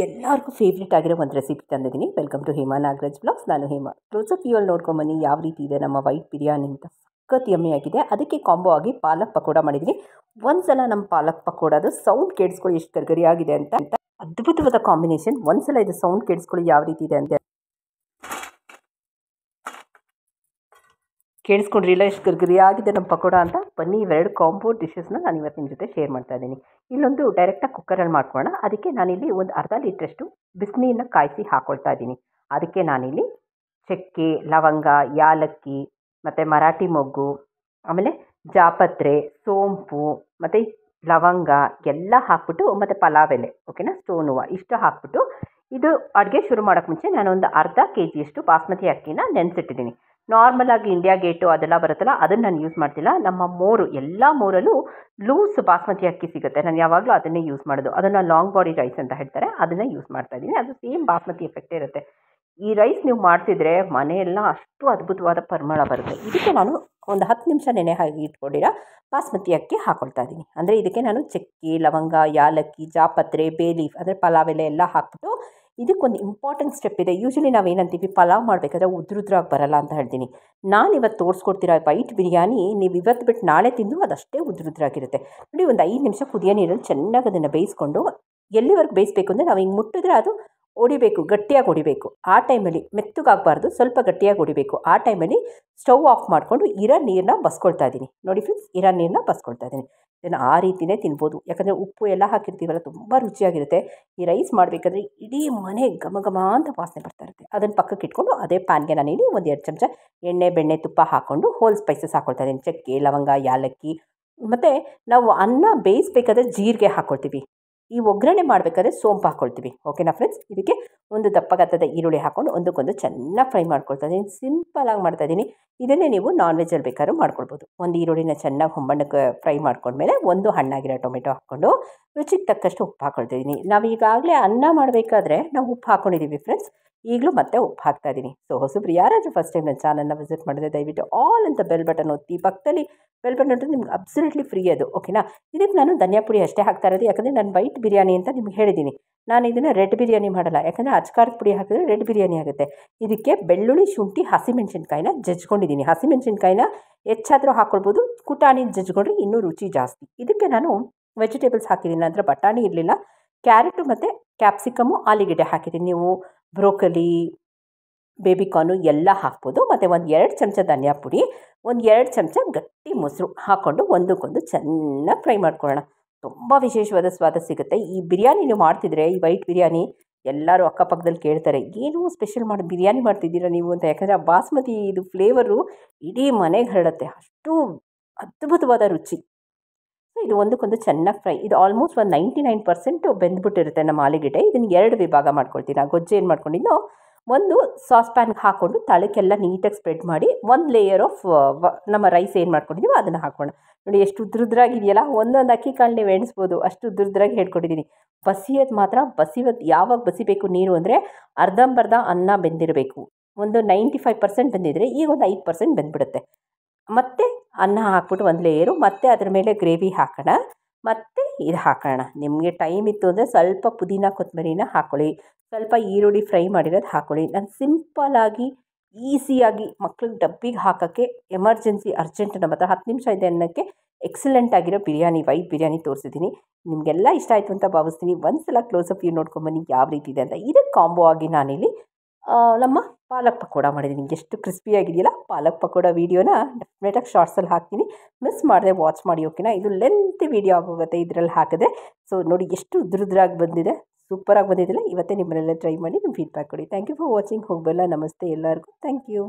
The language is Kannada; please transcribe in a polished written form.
ಎಲ್ಲರಿಗೂ ಫೇವ್ರೇಟ್ ಆಗಿರೋ ಒಂದು ರೆಸಿಪಿ ತಂದಿದ್ದೀನಿ. Welcome to Hema Nagaraj blogs. ನಾನು ಹೇಮಾ. ಕ್ಲೋಸಪ್ ವ್ಯೂಯಲ್ಲಿ ನೋಡ್ಕೊಂಬನ್ನಿ ಯಾವ ರೀತಿ ಇದೆ ನಮ್ಮ ವೈಟ್ ಬಿರಿಯಾನಿ ಅಂತ. ಸಖತ್ ಯಮ್ಮಿ ಆಗಿದೆ. ಅದಕ್ಕೆ ಕಾಂಬೋ ಆಗಿ ಪಾಲಕ್ ಪಕೋಡ ಮಾಡಿದ್ದೀನಿ. ಒಂದ್ಸಲ ನಮ್ಮ ಪಾಲಕ್ ಪಕೋಡದು ಸೌಂಡ್ ಕೇಳಿಸ್ಕೊಳ್ಳಿ ಎಷ್ಟು ಗರ್ಗರಿ ಆಗಿದೆ ಅಂತ. ಅದ್ಭುತವಾದ ಕಾಂಬಿನೇಷನ್. ಒಂದ್ಸಲ ಇದು ಸೌಂಡ್ ಕೇಳಿಸ್ಕೊಳ್ಳಿ ಯಾವ ರೀತಿ ಇದೆ ಅಂತ. ಕೇಳಿಸ್ಕೊಂಡ್ರಿಲ್ಲ ಎಷ್ಟು ಗರ್ಗರಿ ಆಗಿದೆ ನಮ್ಮ ಪಕೋಡ ಅಂತ. ಬನ್ನಿ ಇವೆರಡು ಕಾಂಬೋ ಡಿಶಸ್ನ ನಾನು ಇವತ್ತು ನಿಮ್ಮ ಜೊತೆ ಶೇರ್ ಮಾಡ್ತಾ ಇದ್ದೀನಿ. ಇಲ್ಲೊಂದು ಡೈರೆಕ್ಟಾಗಿ ಕುಕ್ಕರಲ್ಲಿ ಮಾಡ್ಕೊಳ್ಳೋಣ. ಅದಕ್ಕೆ ನಾನಿಲ್ಲಿ ಒಂದು ಅರ್ಧ ಲೀಟ್ರಷ್ಟು ಬಿಸಿನೀರನ್ನ ಕಾಯಿಸಿ ಹಾಕ್ಕೊಳ್ತಾ ಇದ್ದೀನಿ. ಅದಕ್ಕೆ ನಾನಿಲ್ಲಿ ಚಕ್ಕೆ, ಲವಂಗ, ಯಾಲಕ್ಕಿ ಮತ್ತು ಮರಾಠಿ ಮೊಗ್ಗು, ಆಮೇಲೆ ಜಾಪತ್ರೆ, ಸೋಂಪು ಮತ್ತು ಲವಂಗ ಎಲ್ಲ ಹಾಕ್ಬಿಟ್ಟು, ಮತ್ತು ಪಲಾವ್ ಎಲೆ, ಓಕೆನಾ, ಸ್ಟೋನ್ ಹೂವು ಇಷ್ಟು ಹಾಕ್ಬಿಟ್ಟು ಇದು ಅಡುಗೆ ಶುರು ಮಾಡೋಕ್ಕೆ ಮುಂಚೆ ನಾನೊಂದು ಅರ್ಧ kg ಬಾಸ್ಮತಿ ಅಕ್ಕಿನ ನೆನೆಸಿಟ್ಟಿದ್ದೀನಿ. ನಾರ್ಮಲಾಗಿ ಇಂಡಿಯಾ ಗೇಟು ಅದೆಲ್ಲ ಬರುತ್ತಲ್ಲ, ಅದನ್ನು ನಾನು ಯೂಸ್ ಮಾಡ್ತಿಲ್ಲ. ನಮ್ಮ ಮೋರು ಎಲ್ಲ ಮೋರಲ್ಲೂ ಲೂಸ್ ಬಾಸ್ಮತಿ ಅಕ್ಕಿ ಸಿಗುತ್ತೆ. ನಾನು ಯಾವಾಗಲೂ ಅದನ್ನೇ ಯೂಸ್ ಮಾಡೋದು. ಅದನ್ನು ಲಾಂಗ್ ಬಾಡಿ ರೈಸ್ ಅಂತ ಹೇಳ್ತಾರೆ, ಅದನ್ನೇ ಯೂಸ್ ಮಾಡ್ತಾ ಇದ್ದೀನಿ. ಅದು ಸೇಮ್ ಬಾಸ್ಮತಿ ಎಫೆಕ್ಟೇ ಇರುತ್ತೆ. ಈ ರೈಸ್ ನೀವು ಮಾಡ್ತಿದ್ರೆ ಮನೆಯೆಲ್ಲ ಅಷ್ಟು ಅದ್ಭುತವಾದ ಪರಿಮಳ ಬರುತ್ತೆ. ಇದಕ್ಕೆ ನಾನು ಒಂದು 10 ನಿಮಿಷ ನೆನೆ ಹಾಕಿ ಇಟ್ಕೊಂಡಿರೋ ಬಾಸ್ಮತಿ ಅಕ್ಕಿ ಹಾಕ್ಕೊಳ್ತಾ ಇದ್ದೀನಿ. ಅಂದರೆ ಇದಕ್ಕೆ ನಾನು ಚಕ್ಕೆ, ಲವಂಗ, ಯಾಲಕ್ಕಿ, ಜಾಪತ್ರೆ, ಬೇ ಲೀಫ್ ಅಂದರೆ ಪಲಾವ್ ಎಲೆ ಎಲ್ಲ ಹಾಕ್ಬಿಟ್ಟು, ಇದಕ್ಕೊಂದು ಇಂಪಾರ್ಟೆಂಟ್ ಸ್ಟೆಪ್ ಇದೆ. ಯೂಶಲಿ ನಾವೇನಂತೀವಿ, ಪಲಾವ್ ಮಾಡಬೇಕಾದ್ರೆ ಉದ್ರುದ್ರಾಗಿ ಬರಲ್ಲ ಅಂತ ಹೇಳ್ತೀನಿ. ನಾನು ಇವತ್ತು ತೋರಿಸ್ಕೊಡ್ತಿರೋ ವೈಟ್ ಬಿರಿಯಾನಿ ನೀವು ಇವತ್ತು ಬಿಟ್ಟು ನಾಳೆ ತಿಂದು ಅದಷ್ಟೇ ಉದ್ರುದ್ರಾಗಿರುತ್ತೆ. ನೋಡಿ, ಒಂದು 5 ನಿಮಿಷ ಕುದಿಯೋ ನೀರಲ್ಲಿ ಚೆನ್ನಾಗಿ ಅದನ್ನು ಬೇಯಿಸ್ಕೊಂಡು, ಎಲ್ಲಿವರೆಗೂ ಬೇಯಿಸಬೇಕು ಅಂದರೆ ನಾವು ಹಿಂಗೆ ಮುಟ್ಟಿದ್ರೆ ಅದು ಹೊಡಿಬೇಕು, ಗಟ್ಟಿಯಾಗಿ ಹೊಡಿಬೇಕು. ಆ ಟೈಮಲ್ಲಿ ಮೆತ್ತಗಾಗಬಾರ್ದು, ಸ್ವಲ್ಪ ಗಟ್ಟಿಯಾಗಿ ಹೊಡಿಬೇಕು. ಆ ಟೈಮಲ್ಲಿ ಸ್ಟವ್ ಆಫ್ ಮಾಡಿಕೊಂಡು ಇರೋ ನೀರನ್ನ ಬಸ್ಕೊಳ್ತಾ ಇದ್ದೀನಿ. ನೋಡಿ ಫ್ರೆಂಡ್ಸ್, ಇರೋ ನೀರನ್ನ ಬಸ್ಕೊಳ್ತಾ ಇದ್ದೀನಿ. ಇದನ್ನು ಆ ರೀತಿಯೇ ತಿನ್ಬೋದು. ಯಾಕಂದರೆ ಉಪ್ಪು ಎಲ್ಲ ಹಾಕಿರ್ತೀವಲ್ಲ, ತುಂಬ ರುಚಿಯಾಗಿರುತ್ತೆ. ಈ ರೈಸ್ ಮಾಡಬೇಕಾದ್ರೆ ಇಡೀ ಮನೆ ಘಮ ಘಮ ಅಂತ ವಾಸನೆ ಬರ್ತಾ ಇರುತ್ತೆ. ಅದನ್ನು ಪಕ್ಕಕ್ಕೆ ಇಟ್ಕೊಂಡು ಅದೇ ಪ್ಯಾನ್ಗೆ ನಾನಿಲ್ಲಿ ಒಂದು 2 ಚಮಚ ಎಣ್ಣೆ, ಬೆಣ್ಣೆ, ತುಪ್ಪ ಹಾಕ್ಕೊಂಡು ಹೋಲ್ ಸ್ಪೈಸಸ್ ಹಾಕ್ಕೊಳ್ತಾ ಇದ್ದೀನಿ. ಚಕ್ಕೆ, ಲವಂಗ, ಯಾಲಕ್ಕಿ, ಮತ್ತು ನಾವು ಅನ್ನ ಬೇಯಿಸ್ಬೇಕಾದ್ರೆ ಜೀರಿಗೆ ಹಾಕ್ಕೊಳ್ತೀವಿ. ಈ ಒಗ್ಗರಣೆ ಮಾಡಬೇಕಾದ್ರೆ ಸೋಂಪು ಹಾಕ್ಕೊಳ್ತೀವಿ. ಓಕೆನಾ ಫ್ರೆಂಡ್ಸ್. ಇದಕ್ಕೆ ಒಂದು ದಪ್ಪ ಗಾತ್ರದ ಈರುಳ್ಳಿ ಹಾಕ್ಕೊಂಡು ಒಂದಕ್ಕೊಂದು ಚೆನ್ನಾಗಿ ಫ್ರೈ ಮಾಡ್ಕೊಳ್ತಾ ಇದ್ದೀನಿ. ಸಿಂಪಲಾಗಿ ಮಾಡ್ತಾ ಇದ್ದೀನಿ. ಇದನ್ನೇ ನೀವು ನಾನ್ ವೆಜ್ಜಲ್ಲಿ ಬೇಕಾದ್ರೂ ಮಾಡ್ಕೊಳ್ಬೋದು. ಒಂದು ಈರುಳ್ಳಿನ ಚೆನ್ನಾಗಿ ಹೊಂಬಣ್ಣಕ್ಕೆ ಫ್ರೈ ಮಾಡ್ಕೊಂಡ್ಮೇಲೆ ಒಂದು ಹಣ್ಣಾಗಿರೋ ಟೊಮೆಟೊ ಹಾಕ್ಕೊಂಡು ರುಚಿಗೆ ತಕ್ಕಷ್ಟು ಉಪ್ಪು ಹಾಕ್ಕೊಳ್ತಿದ್ದೀನಿ. ನಾವು ಈಗಾಗಲೇ ಅನ್ನ ಮಾಡಬೇಕಾದ್ರೆ ನಾವು ಉಪ್ಪು ಹಾಕ್ಕೊಂಡಿದ್ದೀವಿ ಫ್ರೆಂಡ್ಸ್. ಈಗಲೂ ಮತ್ತೆ ಉಪ್ಪು ಹಾಕ್ತಾ ಇದ್ದೀನಿ. ಸೊ ಹೊಸಬ್ರು ಯಾರಾದರೂ ಫಸ್ಟ್ ಟೈಮ್ ನನ್ನ ಚಾನಲ್ನ ವಿಸಿಟ್ ಮಾಡಿದ್ರೆ ದಯವಿಟ್ಟು ಆಲ್ ಅಂತ ಬೆಲ್ ಬಟನ್ ಒತ್ತಿ. ಪಕ್ಕದಲ್ಲಿ ಬೆಲ್ ಬಟನ್ ಒತ್ತಿದ್ರೆ ನಿಮ್ಗೆ ಅಬ್ಸಲ್ಯೂಟ್ಲಿ ಫ್ರೀ ಅದು. ಓಕೆನಾ. ಇದಕ್ಕೆ ನಾನು ಧನಿಯಾ ಪುಡಿ ಅಷ್ಟೇ ಹಾಕ್ತಾ ಇರೋದು. ಯಾಕಂದರೆ ನಾನು ವೈಟ್ ಬಿರಿಯಾನಿ ಅಂತ ನಿಮ್ಗೆ ಹೇಳಿದ್ದೀನಿ. ನಾನು ಇದನ್ನು ರೆಡ್ ಬಿರಿಯಾನಿ ಮಾಡಲ್ಲ. ಯಾಕಂದರೆ ಅಚ್ಕಾರದ ಪುಡಿ ಹಾಕಿದ್ರೆ ರೆಡ್ ಬಿರಿಯಾನಿ ಆಗುತ್ತೆ. ಇದಕ್ಕೆ ಬೆಳ್ಳುಳ್ಳಿ, ಶುಂಠಿ, ಹಸಿಮೆಣ್ಸಿನ್ಕಾಯಿನ ಜಜ್ಕೊಂಡಿದ್ದೀನಿ. ಹಸಿಮೆಣ್ಸಿನ್ಕಾಯಿನ ಹೆಚ್ಚಾದರೂ ಹಾಕ್ಕೊಳ್ಬೋದು, ಕುಟಾಣಿ ಜಜ್ಕೊಂಡ್ರೆ ಇನ್ನೂ ರುಚಿ ಜಾಸ್ತಿ. ಇದಕ್ಕೆ ನಾನು ವೆಜಿಟೇಬಲ್ಸ್ ಹಾಕಿದ್ದೀನಿ. ನಂತರ ಬಟಾಣಿ ಇರಲಿಲ್ಲ, ಕ್ಯಾರೆಟು ಮತ್ತು ಕ್ಯಾಪ್ಸಿಕಮ್ಮು, ಆಲೂಗೆಡ್ಡೆ ಹಾಕಿದ್ದೀನಿ. ನೀವು ಬ್ರೋಕಲಿ, ಬೇಬಿಕಾರ್ನು ಎಲ್ಲ ಹಾಕ್ಬೋದು. ಮತ್ತು ಒಂದು 2 ಚಮಚ ಧನಿಯಾ ಪುಡಿ, ಒಂದು 2 ಚಮಚ ಗಟ್ಟಿ ಮೊಸರು ಹಾಕ್ಕೊಂಡು ಒಂದಕ್ಕೊಂದು ಚೆನ್ನಾಗಿ ಫ್ರೈ ಮಾಡ್ಕೊಳ್ಳೋಣ. ತುಂಬ ವಿಶೇಷವಾದ ಸ್ವಾದ ಸಿಗುತ್ತೆ. ಈ ಬಿರಿಯಾನಿ ನೀವು ಮಾಡ್ತಿದ್ರೆ, ಈ ವೈಟ್ ಬಿರಿಯಾನಿ ಎಲ್ಲರೂ ಅಕ್ಕಪಕ್ಕದಲ್ಲಿ ಕೇಳ್ತಾರೆ, ಏನೂ ಸ್ಪೆಷಲ್ ಮಾಡಿ ಬಿರಿಯಾನಿ ಮಾಡ್ತಿದ್ದೀರಾ ನೀವು ಅಂತ. ಯಾಕಂದರೆ ಆ ಬಾಸ್ಮತಿ ಇದು ಫ್ಲೇವರು ಇಡೀ ಮನೆಗೆ ಹರಡುತ್ತೆ. ಅಷ್ಟು ಅದ್ಭುತವಾದ ರುಚಿ. ಇದು ಒಂದಕ್ಕೊಂದು ಚೆನ್ನಾಗಿ ಫ್ರೈ. ಇದು ಆಲ್ಮೋಸ್ಟ್ ಒಂದು 99% ಬೆಂದ್ಬಿಟ್ಟಿರುತ್ತೆ ನಮ್ಮ ಆಲೂಗೆಡ್ಡೆ. ಇದನ್ನು 2 ವಿಭಾಗ ಮಾಡ್ಕೊಳ್ತೀನಿ. ಆ ಗೊಜ್ಜು ಏನು ಮಾಡ್ಕೊಂಡಿದ್ದೋ ಒಂದು ಸಾಸ್ ಪ್ಯಾನ್ಗೆ ಹಾಕ್ಕೊಂಡು ತಳಕ್ಕೆಲ್ಲ ನೀಟಾಗಿ ಸ್ಪ್ರೆಡ್ ಮಾಡಿ ಒಂದು ಲೇಯರ್ ಆಫ್ ನಮ್ಮ ರೈಸ್ ಏನು ಮಾಡ್ಕೊಂಡಿದ್ದೀವೋ ಅದನ್ನು ಹಾಕೋಣ. ನೋಡಿ ಎಷ್ಟು ಉದ್ರುದ್ರಾಗಿದೆಯಲ್ಲ. ಒಂದೊಂದು ಅಕ್ಕಿ ಕಾಳು ನೀವು ಎಣಿಸ್ಬೋದು, ಅಷ್ಟು ಉದ್ರುದ್ರಾಗಿ ಹೇಳ್ಕೊಟ್ಟಿದ್ದೀನಿ. ಬಸಿಯೋದು ಮಾತ್ರ ಯಾವಾಗ ಬಸಿಬೇಕು ನೀರು ಅಂದರೆ ಅರ್ಧಂಬರ್ಧ ಅನ್ನ ಬೆಂದಿರಬೇಕು. ಒಂದು 95% ಬೆಂದಿದ್ರೆ ಈಗ ಒಂದು 5% ಬೆಂದ್ಬಿಡುತ್ತೆ. ಮತ್ತು ಅನ್ನ ಹಾಕ್ಬಿಟ್ಟು ಒಂದು ಲೇಯರು, ಮತ್ತು ಅದ್ರ ಮೇಲೆ ಗ್ರೇವಿ ಹಾಕೋಣ, ಮತ್ತು ಇದು ಹಾಕೋಣ. ನಿಮಗೆ ಟೈಮ್ ಇತ್ತು ಅಂದರೆ ಸ್ವಲ್ಪ ಪುದೀನ ಕೊತ್ತಂಬರಿನ ಹಾಕ್ಕೊಳ್ಳಿ, ಸ್ವಲ್ಪ ಈರುಳ್ಳಿ ಫ್ರೈ ಮಾಡಿರೋದು ಹಾಕ್ಕೊಳ್ಳಿ. ನಾನು ಸಿಂಪಲಾಗಿ ಈಸಿಯಾಗಿ ಮಕ್ಳಿಗೆ ಡಬ್ಬಿಗೆ ಹಾಕೋಕ್ಕೆ ಎಮರ್ಜೆನ್ಸಿ ಅರ್ಜೆಂಟ್ ನಮ್ಮ ಹತ್ರ 10 ನಿಮಿಷ ಇದೆ ಅನ್ನೋಕ್ಕೆ ಎಕ್ಸಲೆಂಟ್ ಆಗಿರೋ ಬಿರಿಯಾನಿ, ವೈಟ್ ಬಿರಿಯಾನಿ ತೋರಿಸಿದ್ದೀನಿ. ನಿಮಗೆಲ್ಲ ಇಷ್ಟ ಆಯಿತು ಅಂತ ಭಾವಿಸ್ತೀನಿ. ಒಂದ್ಸಲ ಕ್ಲೋಸಪ್ ವ್ಯೂ ನೋಡ್ಕೊಂಬನ್ನಿ ಯಾವ ರೀತಿ ಇದೆ ಅಂತ. ಇದಕ್ಕೆ ಕಾಂಬೋ ಆಗಿ ನಾನಿಲ್ಲಿ ನಮ್ಮ ಪಾಲಕ್ ಪಕೋಡ ಮಾಡಿದ್ದೀನಿ. ಎಷ್ಟು ಕ್ರಿಸ್ಪಿಯಾಗಿದೆಯಲ್ಲ. ಪಾಲಕ್ ಪಕೋಡ ವೀಡಿಯೋನ ಡೆಫಿನೆಟಾಗಿ ಶಾರ್ಟ್ಸಲ್ಲಿ ಹಾಕ್ತೀನಿ, ಮಿಸ್ ಮಾಡದೆ ವಾಚ್ ಮಾಡಿ. ಓಕೆನಾ. ಇದು ಲೆಂತ್ ವೀಡಿಯೋ ಆಗೋಗುತ್ತೆ ಇದರಲ್ಲಿ ಹಾಕಿದ್ರೆ. ಸೊ ನೋಡಿ ಎಷ್ಟು ಉದ್ರುದ್ರಾಗಿ ಬಂದಿದೆ, ಸೂಪರಾಗಿ ಬಂದಿದ್ದಿಲ್ಲ. ಇವತ್ತೇ ನಿಮ್ಮನ್ನೆಲ್ಲ ಟ್ರೈ ಮಾಡಿ ನಿಮ್ಮ ಫೀಡ್ಬ್ಯಾಕ್ ಕೊಡಿ. Thank you for watching. ಹೋಗಬಲ್ಲ. ನಮಸ್ತೆ ಎಲ್ಲರಿಗೂ. Thank you.